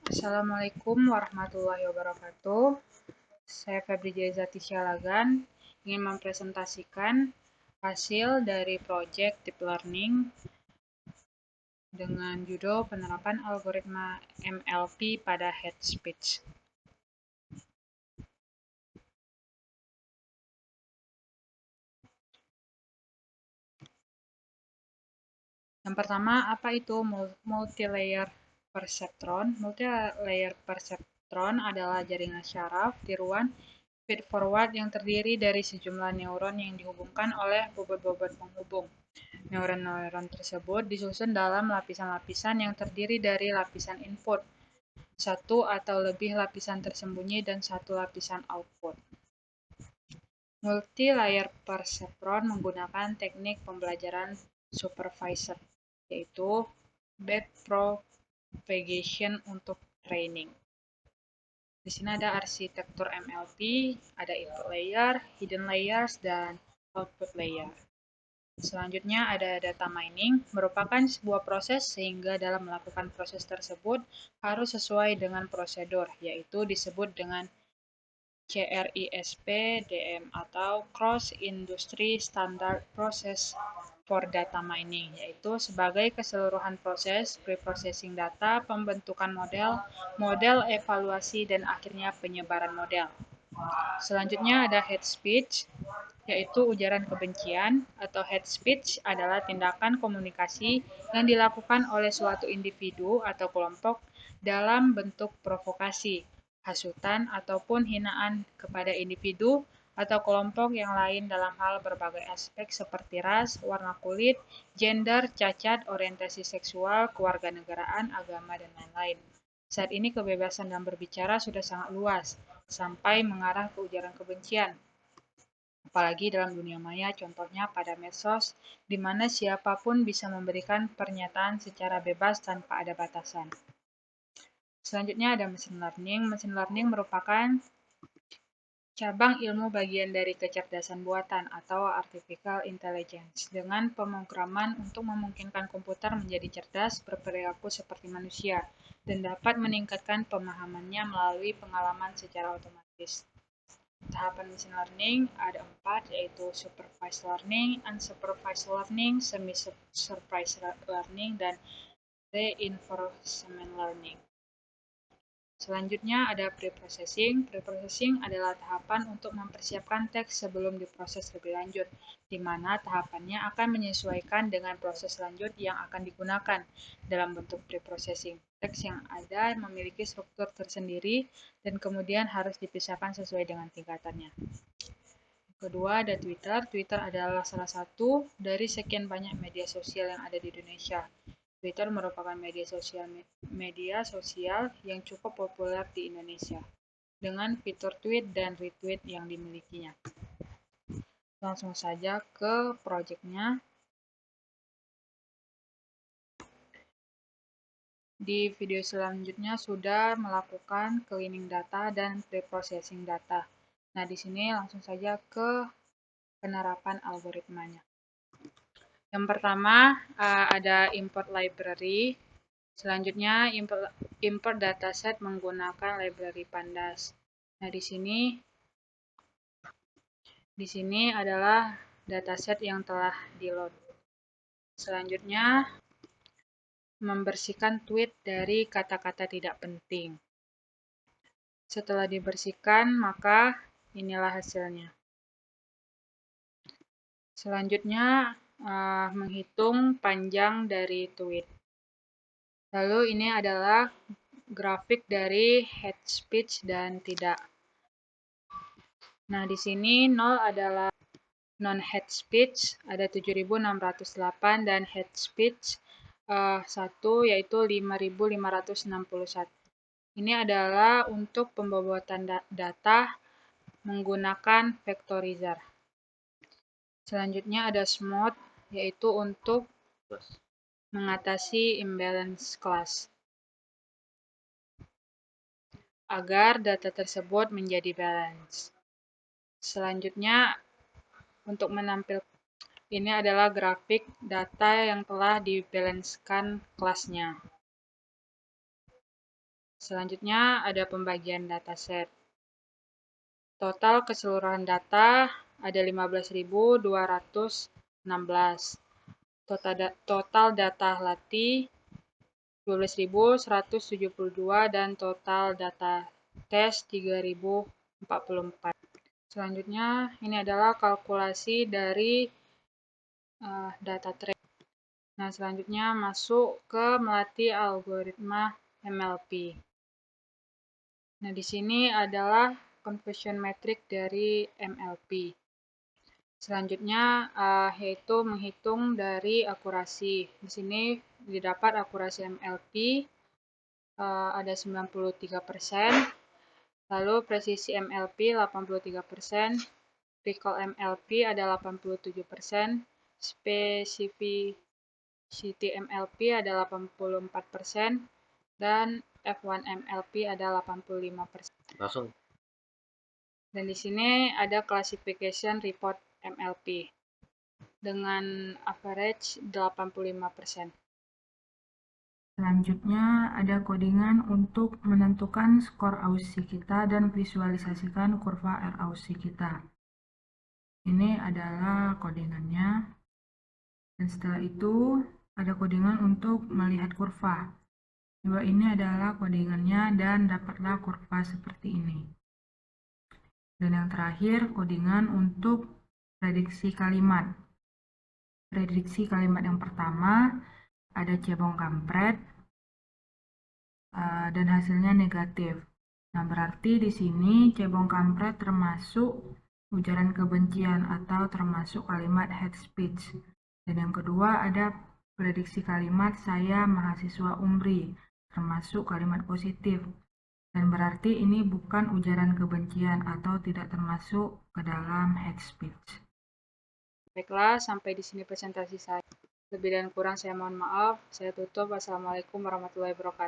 Assalamualaikum warahmatullahi wabarakatuh. Saya Febri Jaizati Syalagan ingin mempresentasikan hasil dari proyek Deep Learning dengan judul penerapan algoritma MLP pada head speech. Yang pertama, apa itu multi-layer perceptron? Multi-layer perceptron adalah jaringan syaraf tiruan feed-forward yang terdiri dari sejumlah neuron yang dihubungkan oleh bobot-bobot penghubung. Neuron-neuron tersebut disusun dalam lapisan-lapisan yang terdiri dari lapisan input, satu atau lebih lapisan tersembunyi, dan satu lapisan output. Multi-layer perceptron menggunakan teknik pembelajaran supervisor, yaitu backpropagation untuk training. Di sini ada arsitektur MLP, ada input layer, hidden layers, dan output layer. Selanjutnya ada data mining, merupakan sebuah proses sehingga dalam melakukan proses tersebut harus sesuai dengan prosedur, yaitu disebut dengan CRISP-DM atau Cross Industry Standard Process for Data Mining, yaitu sebagai keseluruhan proses preprocessing data, pembentukan model, model evaluasi, dan akhirnya penyebaran model. Selanjutnya ada head speech, yaitu ujaran kebencian atau hate speech adalah tindakan komunikasi yang dilakukan oleh suatu individu atau kelompok dalam bentuk provokasi, hasutan, ataupun hinaan kepada individu atau kelompok yang lain dalam hal berbagai aspek seperti ras, warna kulit, gender, cacat, orientasi seksual, kewarganegaraan, agama, dan lain-lain. Saat ini kebebasan dalam berbicara sudah sangat luas, sampai mengarah ke ujaran kebencian. Apalagi dalam dunia maya, contohnya pada medsos, di mana siapapun bisa memberikan pernyataan secara bebas tanpa ada batasan. Selanjutnya ada machine learning. Machine learning merupakan cabang ilmu bagian dari kecerdasan buatan atau artificial intelligence dengan pemrograman untuk memungkinkan komputer menjadi cerdas, berperilaku seperti manusia, dan dapat meningkatkan pemahamannya melalui pengalaman secara otomatis. Tahapan machine learning ada 4, yaitu supervised learning, unsupervised learning, semi-supervised learning, dan reinforcement learning. Selanjutnya ada preprocessing. Preprocessing adalah tahapan untuk mempersiapkan teks sebelum diproses lebih lanjut, di mana tahapannya akan menyesuaikan dengan proses lanjut yang akan digunakan. Dalam bentuk preprocessing, teks yang ada memiliki struktur tersendiri dan kemudian harus dipisahkan sesuai dengan tingkatannya. Kedua ada Twitter. Twitter adalah salah satu dari sekian banyak media sosial yang ada di Indonesia. Twitter merupakan media sosial yang cukup populer di Indonesia, dengan fitur tweet dan retweet yang dimilikinya. Langsung saja ke proyeknya. Di video selanjutnya sudah melakukan cleaning data dan preprocessing data. Nah, di sini langsung saja ke penerapan algoritmanya. Yang pertama ada import library. Selanjutnya import dataset menggunakan library pandas. Nah, di sini adalah dataset yang telah di-load. Selanjutnya membersihkan tweet dari kata-kata tidak penting. Setelah dibersihkan, maka inilah hasilnya. Selanjutnya menghitung panjang dari tweet. Lalu ini adalah grafik dari head speech dan tidak. Nah, di sini 0 adalah non-head speech, ada 7.608, dan head speech 1 yaitu 5.561. Ini adalah untuk pembobotan data menggunakan vectorizer. Selanjutnya ada smooth, yaitu untuk mengatasi imbalance class agar data tersebut menjadi balance. Selanjutnya untuk menampilkan ini adalah grafik data yang telah dibalancekan kelasnya. Selanjutnya ada pembagian dataset. Total keseluruhan data ada 15.216. Total data latih 12.172 dan total data tes 3.044. Selanjutnya ini adalah kalkulasi dari data trade. Nah, selanjutnya masuk ke melatih algoritma MLP. Nah, di sini adalah conversion metric dari MLP. Selanjutnya yaitu menghitung dari akurasi. Di sini didapat akurasi MLP ada 93%, lalu presisi MLP 83%, recall MLP ada 87%, specificity MLP ada 84%, dan F1 MLP ada 85%. Langsung. Dan di sini ada classification report MLP dengan average 85%. Selanjutnya ada codingan untuk menentukan skor AUSI kita dan visualisasikan kurva RAUSI kita. Ini adalah codingannya. Dan setelah itu ada codingan untuk melihat kurva. Dua ini adalah codingannya dan dapatlah kurva seperti ini. Dan yang terakhir codingan untuk prediksi kalimat. Prediksi kalimat yang pertama ada cebong kampret dan hasilnya negatif. Nah, berarti di sini cebong kampret termasuk ujaran kebencian atau termasuk kalimat hate speech. Dan yang kedua ada prediksi kalimat saya mahasiswa UMRI, termasuk kalimat positif. Dan berarti ini bukan ujaran kebencian atau tidak termasuk ke dalam hate speech. Baiklah, sampai di sini presentasi saya. Lebih dan kurang saya mohon maaf. Saya tutup. Wassalamualaikum warahmatullahi wabarakatuh.